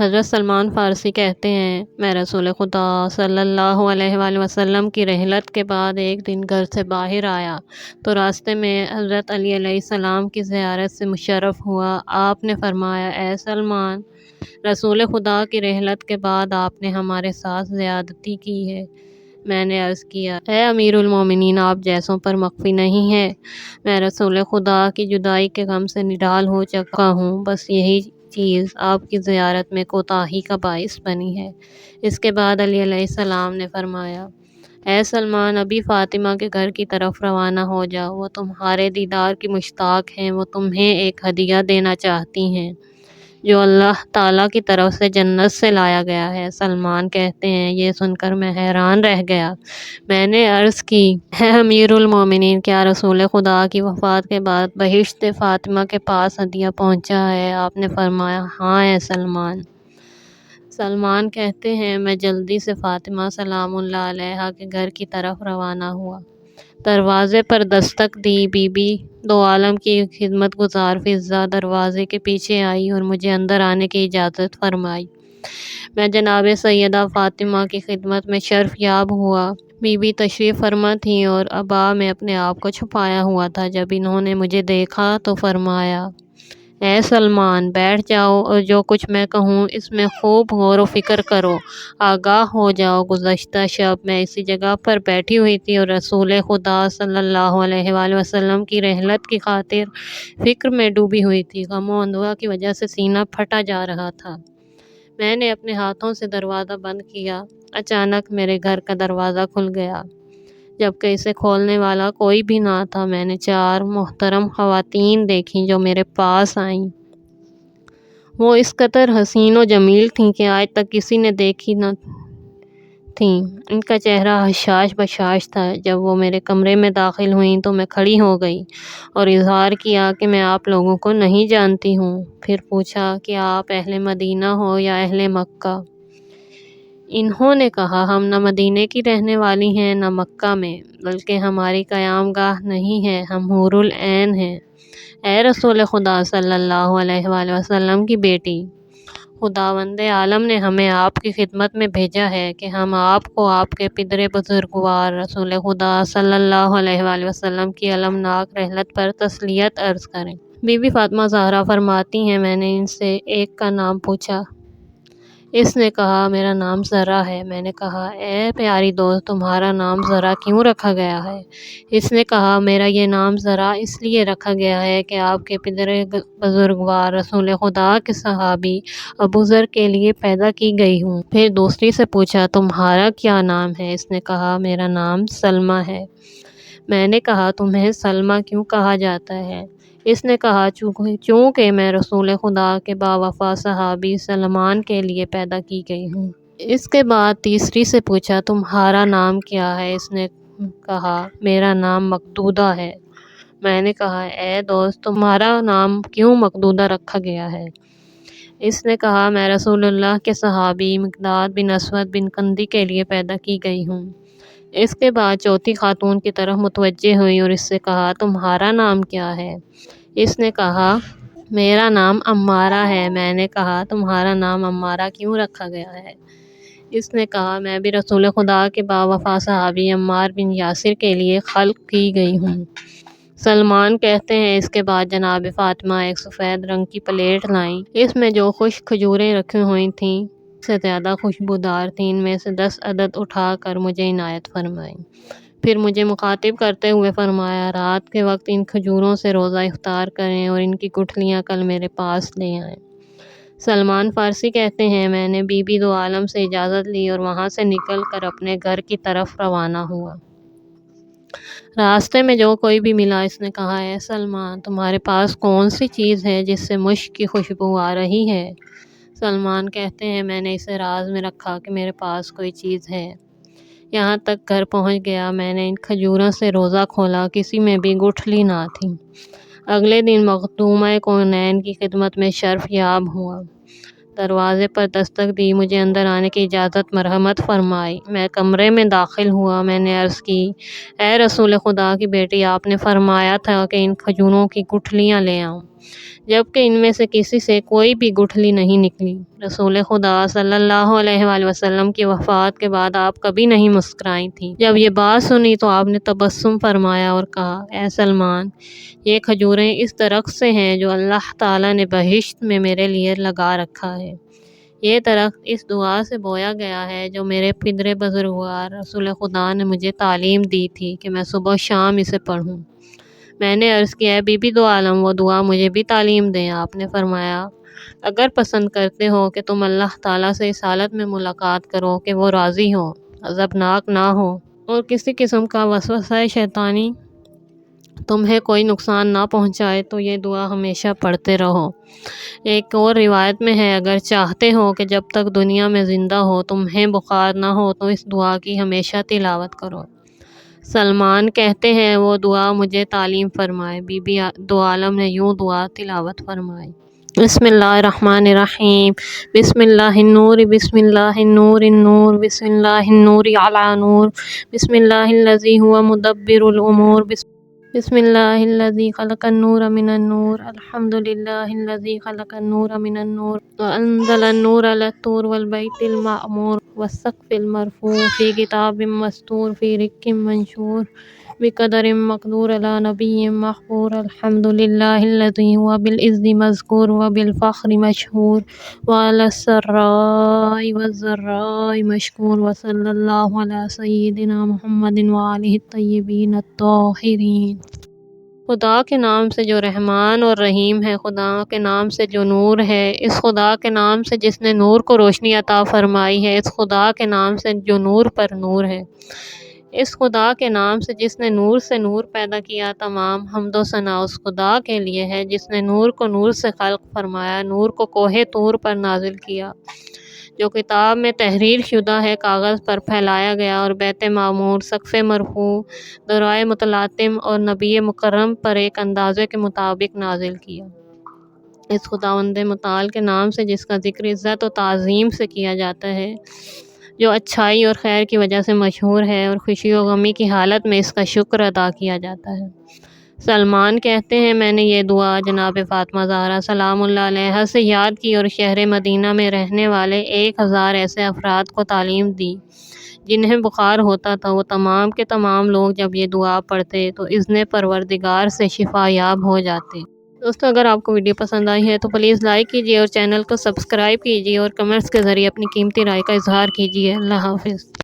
حضرت سلمان فارسی کہتے ہیں، میں رسول خدا صلی اللہ علیہ وآلہ وسلم کی رحلت کے بعد ایک دن گھر سے باہر آیا تو راستے میں حضرت علی علیہ السلام کی زیارت سے مشرف ہوا۔ آپ نے فرمایا، اے سلمان، رسول خدا کی رحلت کے بعد آپ نے ہمارے ساتھ زیادتی کی ہے۔ میں نے عرض کیا، اے امیر المومنین، آپ جیسوں پر مخفی نہیں ہے۔ میں رسول خدا کی جدائی کے غم سے نڈال ہو چکا ہوں، بس یہی چیز آپ کی زیارت میں کوتاہی کا باعث بنی ہے۔ اس کے بعد علی علیہ السلام نے فرمایا، اے سلمان، ابھی فاطمہ کے گھر کی طرف روانہ ہو جاؤ، وہ تمہارے دیدار کی مشتاق ہیں، وہ تمہیں ایک ہدیہ دینا چاہتی ہیں جو اللہ تعالیٰ کی طرف سے جنت سے لایا گیا ہے۔ سلمان کہتے ہیں، یہ سن کر میں حیران رہ گیا۔ میں نے عرض کی، اے امیر المومنین، کیا رسول خدا کی وفات کے بعد بہشت فاطمہ کے پاس ہدیہ پہنچا ہے؟ آپ نے فرمایا، ہاں اے سلمان۔ سلمان کہتے ہیں، میں جلدی سے فاطمہ سلام اللہ علیہا کے گھر کی طرف روانہ ہوا۔ دروازے پر دستک دی، بی بی دو عالم کی خدمت گزار فضہ دروازے کے پیچھے آئی اور مجھے اندر آنے کی اجازت فرمائی۔ میں جناب سیدہ فاطمہ کی خدمت میں شرف یاب ہوا۔ بی بی تشریف فرما تھیں اور عبا میں اپنے آپ کو چھپایا ہوا تھا۔ جب انہوں نے مجھے دیکھا تو فرمایا، اے سلمان، بیٹھ جاؤ اور جو کچھ میں کہوں اس میں خوب غور و فکر کرو، آگاہ ہو جاؤ۔ گزشتہ شب میں اسی جگہ پر بیٹھی ہوئی تھی اور رسول خدا صلی اللہ علیہ وآلہ وسلم کی رحلت کی خاطر فکر میں ڈوبی ہوئی تھی۔ غم و اندوہ کی وجہ سے سینہ پھٹا جا رہا تھا۔ میں نے اپنے ہاتھوں سے دروازہ بند کیا۔ اچانک میرے گھر کا دروازہ کھل گیا، جبکہ اسے کھولنے والا کوئی بھی نہ تھا۔ میں نے 4 محترم خواتین دیکھیں جو میرے پاس آئیں۔ وہ اس قدر حسین و جمیل تھیں کہ آج تک کسی نے دیکھی نہ تھیں۔ ان کا چہرہ حشاش بشاش تھا۔ جب وہ میرے کمرے میں داخل ہوئیں تو میں کھڑی ہو گئی اور اظہار کیا کہ میں آپ لوگوں کو نہیں جانتی ہوں۔ پھر پوچھا کہ آپ اہل مدینہ ہو یا اہل مکہ؟ انہوں نے کہا، ہم نہ مدینے کی رہنے والی ہیں نہ مکہ میں، بلکہ ہماری قیام گاہ نہیں ہے، ہم حور العین ہیں۔ اے رسول خدا صلی اللہ علیہ وآلہ وسلم کی بیٹی، خداوند عالم نے ہمیں آپ کی خدمت میں بھیجا ہے کہ ہم آپ کو آپ کے پدر بزرگوار رسول خدا صلی اللہ علیہ وآلہ وسلم کی المناک رحلت پر تسلیت عرض کریں۔ بی بی فاطمہ زہرا فرماتی ہیں، میں نے ان سے ایک کا نام پوچھا۔ اس نے کہا، میرا نام زرا ہے۔ میں نے کہا، اے پیاری دوست، تمہارا نام زرا کیوں رکھا گیا ہے؟ اس نے کہا، میرا یہ نام زرا اس لیے رکھا گیا ہے کہ آپ کے پدر بزرگوار رسول خدا کے صحابی ابو ذر کے لیے پیدا کی گئی ہوں۔ پھر دوسری سے پوچھا، تمہارا کیا نام ہے؟ اس نے کہا، میرا نام سلمہ ہے۔ میں نے کہا، تمہیں سلمہ کیوں کہا جاتا ہے؟ اس نے کہا، چونکہ میں رسول خدا کے باوفا صحابی سلمان کے لیے پیدا کی گئی ہوں۔ اس کے بعد تیسری سے پوچھا، تمہارا نام کیا ہے؟ اس نے کہا، میرا نام مقدودہ ہے۔ میں نے کہا، اے دوست، تمہارا نام کیوں مقدودہ رکھا گیا ہے؟ اس نے کہا، میں رسول اللہ کے صحابی مقداد بن اسود بن کندی کے لیے پیدا کی گئی ہوں۔ اس کے بعد چوتھی خاتون کی طرف متوجہ ہوئی اور اس سے کہا، تمہارا نام کیا ہے؟ اس نے کہا، میرا نام عمارہ ہے۔ میں نے کہا، تمہارا نام عمارہ کیوں رکھا گیا ہے؟ اس نے کہا، میں بھی رسول خدا کے باوفا صحابی عمار بن یاسر کے لیے خلق کی گئی ہوں۔ سلمان کہتے ہیں، اس کے بعد جناب فاطمہ ایک سفید رنگ کی پلیٹ لائیں۔ اس میں جو خشک کھجوریں رکھی ہوئی تھیں سے زیادہ خوشبودار تھیں۔ ان میں سے 10 عدد اٹھا کر مجھے عنایت فرمائیں۔ پھر مجھے مخاطب کرتے ہوئے فرمایا، رات کے وقت ان کھجوروں سے روزہ افطار کریں اور ان کی گٹھلیاں کل میرے پاس لے آئیں۔ سلمان فارسی کہتے ہیں، میں نے بی بی دو عالم سے اجازت لی اور وہاں سے نکل کر اپنے گھر کی طرف روانہ ہوا۔ راستے میں جو کوئی بھی ملا، اس نے کہا، اے سلمان، تمہارے پاس کون سی چیز ہے جس سے مشک کی خوشبو آ رہی ہے؟ سلمان کہتے ہیں، میں نے اسے راز میں رکھا کہ میرے پاس کوئی چیز ہے۔ یہاں تک گھر پہنچ گیا، میں نے ان کھجوروں سے روزہ کھولا، کسی میں بھی گٹھلی نہ تھی۔ اگلے دن مخدومہ کونین کی خدمت میں شرف یاب ہوا۔ دروازے پر دستک دی، مجھے اندر آنے کی اجازت مرحمت فرمائی۔ میں کمرے میں داخل ہوا۔ میں نے عرض کی، اے رسول خدا کی بیٹی، آپ نے فرمایا تھا کہ ان کھجوروں کی گٹھلیاں لے آؤں۔ جبکہ ان میں سے کسی سے کوئی بھی گٹھلی نہیں نکلی۔ رسول خدا صلی اللہ علیہ وآلہ وسلم کی وفات کے بعد آپ کبھی نہیں مسکرائی تھیں۔ جب یہ بات سنی تو آپ نے تبسم فرمایا اور کہا، اے سلمان، یہ کھجوریں اس درخت سے ہیں جو اللہ تعالیٰ نے بہشت میں میرے لیے لگا رکھا ہے۔ یہ درخت اس دعا سے بویا گیا ہے جو میرے پدر بزرگوار رسول خدا نے مجھے تعلیم دی تھی کہ میں صبح و شام اسے پڑھوں۔ میں نے عرض کیا، اے بی بی دو عالم، وہ دعا مجھے بھی تعلیم دیں۔ آپ نے فرمایا، اگر پسند کرتے ہو کہ تم اللہ تعالیٰ سے اس حالت میں ملاقات کرو کہ وہ راضی ہو، غضبناک نہ ہو اور کسی قسم کا وسوسہ شیطانی تمہیں کوئی نقصان نہ پہنچائے، تو یہ دعا ہمیشہ پڑھتے رہو۔ ایک اور روایت میں ہے، اگر چاہتے ہو کہ جب تک دنیا میں زندہ ہو تمہیں بخار نہ ہو تو اس دعا کی ہمیشہ تلاوت کرو۔ سلمان کہتے ہیں، وہ دعا مجھے تعلیم فرمائے۔ بی بی دو عالم نے یوں دعا تلاوت فرمائی، بسم اللہ الرحمن الرحیم، بسم اللہ النور، بسم اللہ النور النور، بسم اللہ النور علی نور، بسم اللہ الذی هو مدبر الامور، بسم اللہ الذی خلق النور من النور، الحمد للہ الذی خلق النور من النور وانزل النور علی الطور والبیت المعمور والسقف المرفوع فی کتاب مستور فی رق منشور بقدر مقدور علی نبی محفور، الحمد للہ الذی هو بالعز مذکور وبالفخر مشہور وعلی السراء والضراء مشکور، وصلی اللہ علی سیدنا محمد وآلہ الطیبین الطاہرین۔ خدا کے نام سے جو رحمان اور رحیم ہے، خدا کے نام سے جو نور ہے، اس خدا کے نام سے جس نے نور کو روشنی عطا فرمائی ہے، اس خدا کے نام سے جو نور پر نور ہے، اس خدا کے نام سے جس نے نور سے نور پیدا کیا، تمام حمد و ثنا اس خدا کے لیے ہے جس نے نور کو نور سے خلق فرمایا، نور کو کوہ طور پر نازل کیا، جو کتاب میں تحریر شدہ ہے، کاغذ پر پھیلایا گیا اور بیت معمور، سقف مرفوع، درائے متلاطم اور نبی مکرم پر ایک اندازے کے مطابق نازل کیا۔ اس خداوند متعال کے نام سے جس کا ذکر عزت و تعظیم سے کیا جاتا ہے، جو اچھائی اور خیر کی وجہ سے مشہور ہے اور خوشی و غمی کی حالت میں اس کا شکر ادا کیا جاتا ہے۔ سلمان کہتے ہیں، میں نے یہ دعا جناب فاطمہ زہرا سلام اللہ علیہا سے یاد کی اور شہر مدینہ میں رہنے والے 1000 ایسے افراد کو تعلیم دی جنہیں بخار ہوتا تھا۔ وہ تمام کے تمام لوگ جب یہ دعا پڑھتے تو اذن پروردگار سے شفا یاب ہو جاتے۔ دوستو، اگر آپ کو ویڈیو پسند آئی ہے تو پلیز لائک کیجیے اور چینل کو سبسکرائب کیجیے اور کمنٹس کے ذریعے اپنی قیمتی رائے کا اظہار کیجیے۔ اللہ حافظ۔